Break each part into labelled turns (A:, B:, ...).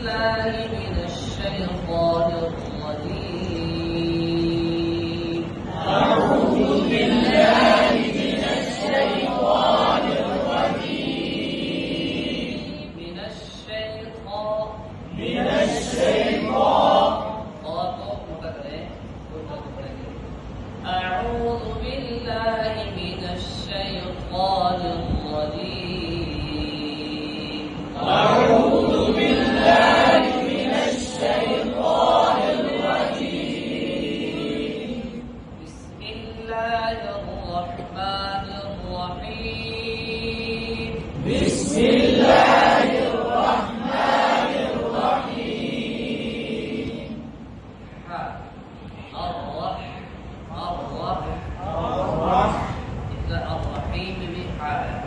A: بالله من الشيطان الرجيم.
B: أعوذ بالله من الشيطان الرجيم.
A: من الشيطان أعوذ بالله من الشيطان الرجيم.
B: أعوذ بالله من الشيطان الرجيم.
A: بسم الله الرحمن الرحيم.
B: بسم الله الرحمن الرحيم.
A: الرحيم بحاء.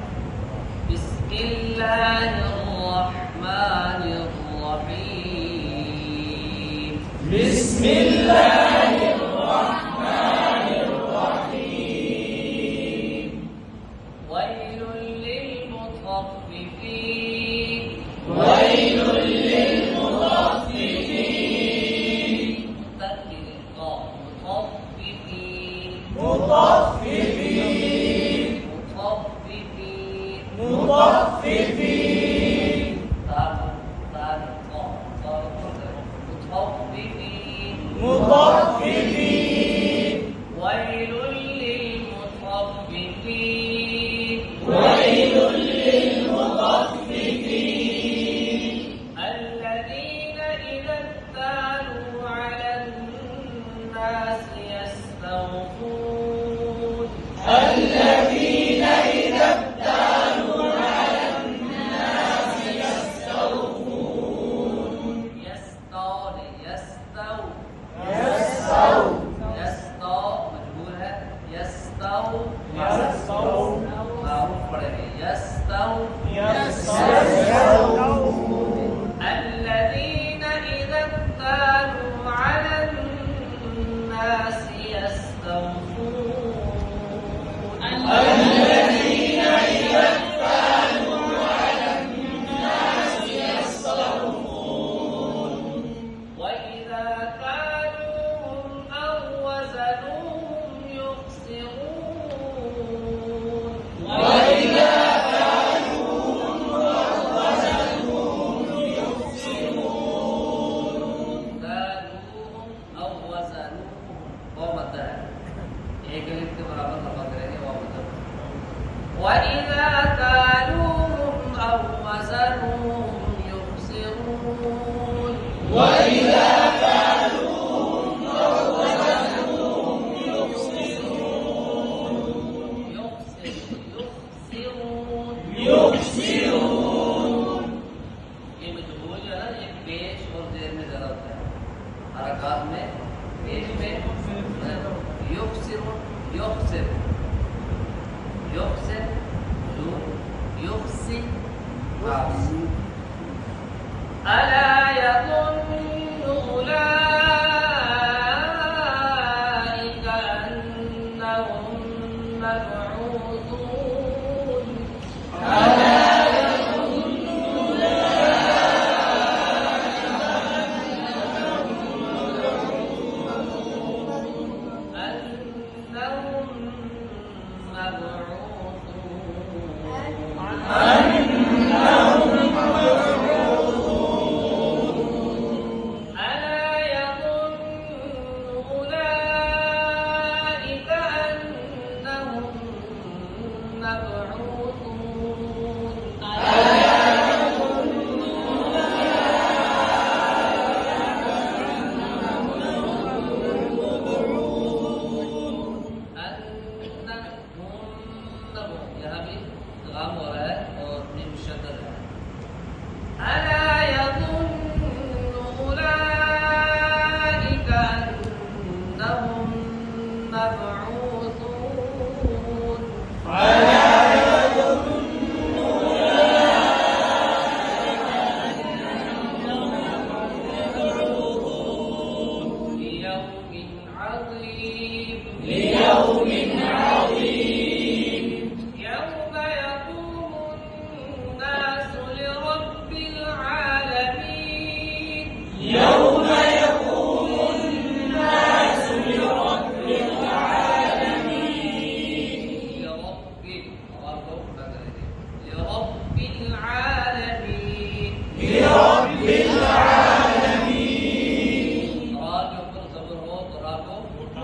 A: بسم الله الرحمن الرحيم.
B: بسم الله الرحمن الرحيم.
A: ويل للمطففين.
B: ويل للمطففين.
A: مطففين.
B: مطففين. مطففين.
A: مطففين.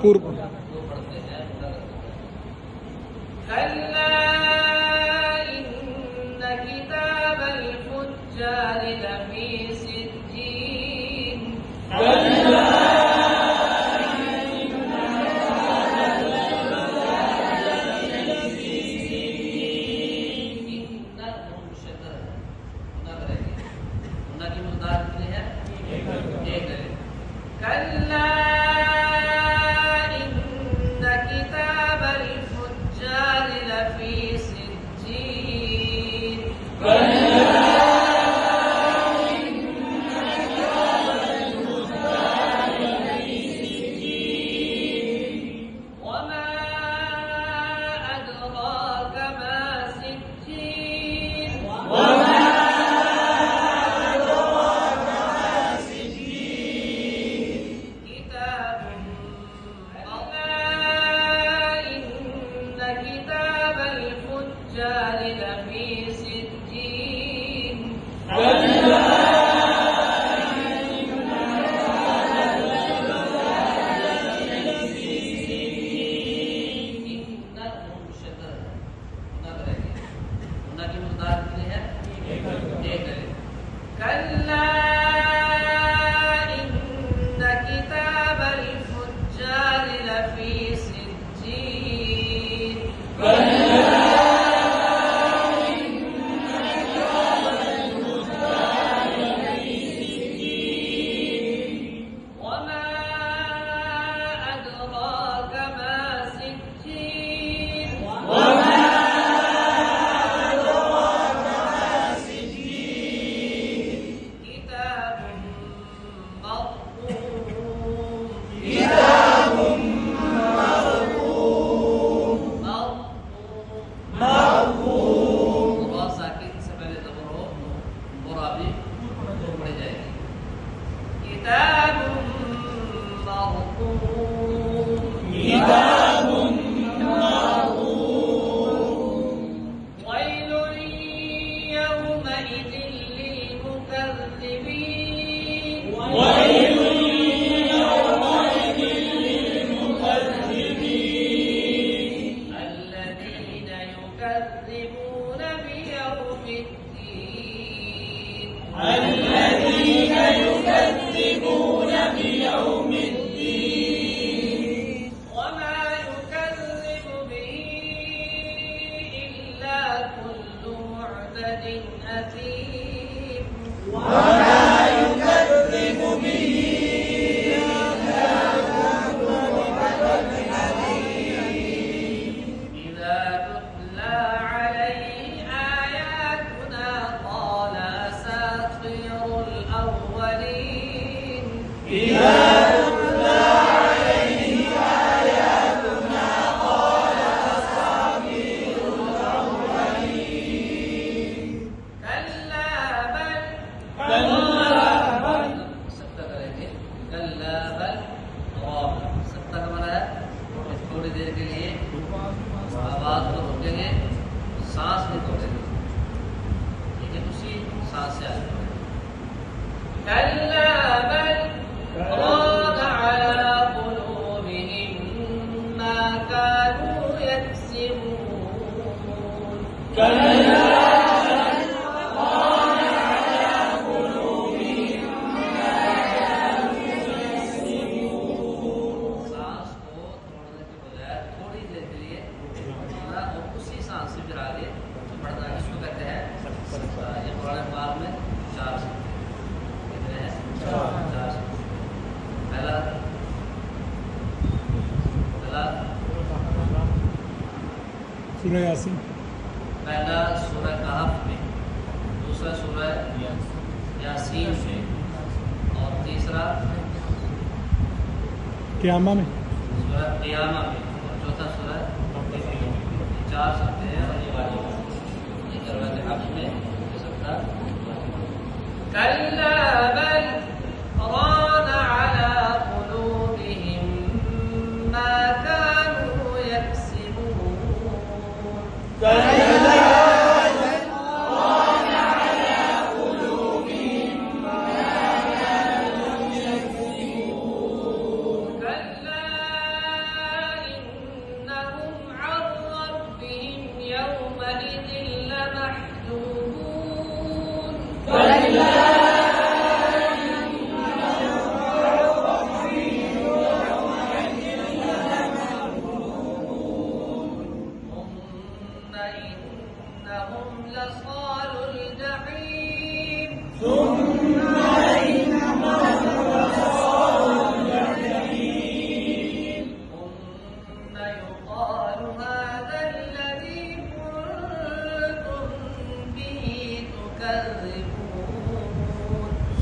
C: पूर्व
A: वो पढ़ते हैं कल्ला इन्न किताबल फुज्जार लफी सिज्जीन कल्ला इन्न किताबल फुज्जार लफी सिज्जीन वमा अदराक मा सिज्जीन كتاب إن كتاب الفجار لفي سجين إنهم شكر की मुदार कितनी है एक है कल्ला इन्न किताबल फुज्जार लफी सिज्जीन وما أدراك ما سجين كتاب مرقوم مرقوम और साकिन से पहले जबर हो और अभी पढ़ी जाएगी किताब मरकूम वैल यौमइज़ लिलमुकज़्ज़िबीन الذين يكذبون بيوم الدين وما يكذب به إلا كل معتد أثيم إذا تتلى عليه آياتنا قال أساطير الأولين كلا بل सत्ता करेंगे कल्ला बल और सत्ता का माना है थोड़ी देर के लिए आवाज को रोकेंगे सांस नहीं छोड़ेंगे ठीक है उसी सांस से आगे कल्ला बल ران على قلوبهم ما كانوا يكسبون सांस को छोड़ने के बजाय थोड़ी देर के लिए छोड़ना और उसी सांस से फिर आगे बढ़ना है इसको कहते हैं ये पुराने पाल में चार से कितने हैं चार से पहला
C: सूरह यासीन
A: पहला सूरह कहफ में दूसरा सूरह यासीन में और तीसरा
C: क़यामा में
A: सूरह क़ियामा में और चौथा सूरह चार सकते हैं और ये वाली ये सूरह कहफ में ये सबका कल्ला बल ران على قلوبهم ما كانوا يكسبون كلا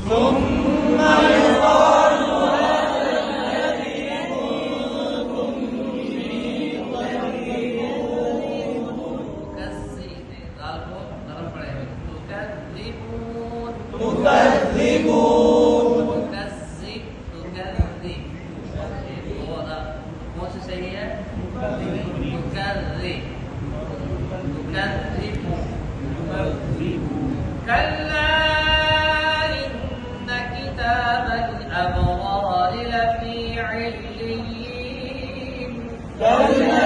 B: ثم يقال تكذبون
A: تكذب تكذب هو ده कौन सी सही है تكذب تكذب كلا إن كتاب الأبرار لفي عليين وما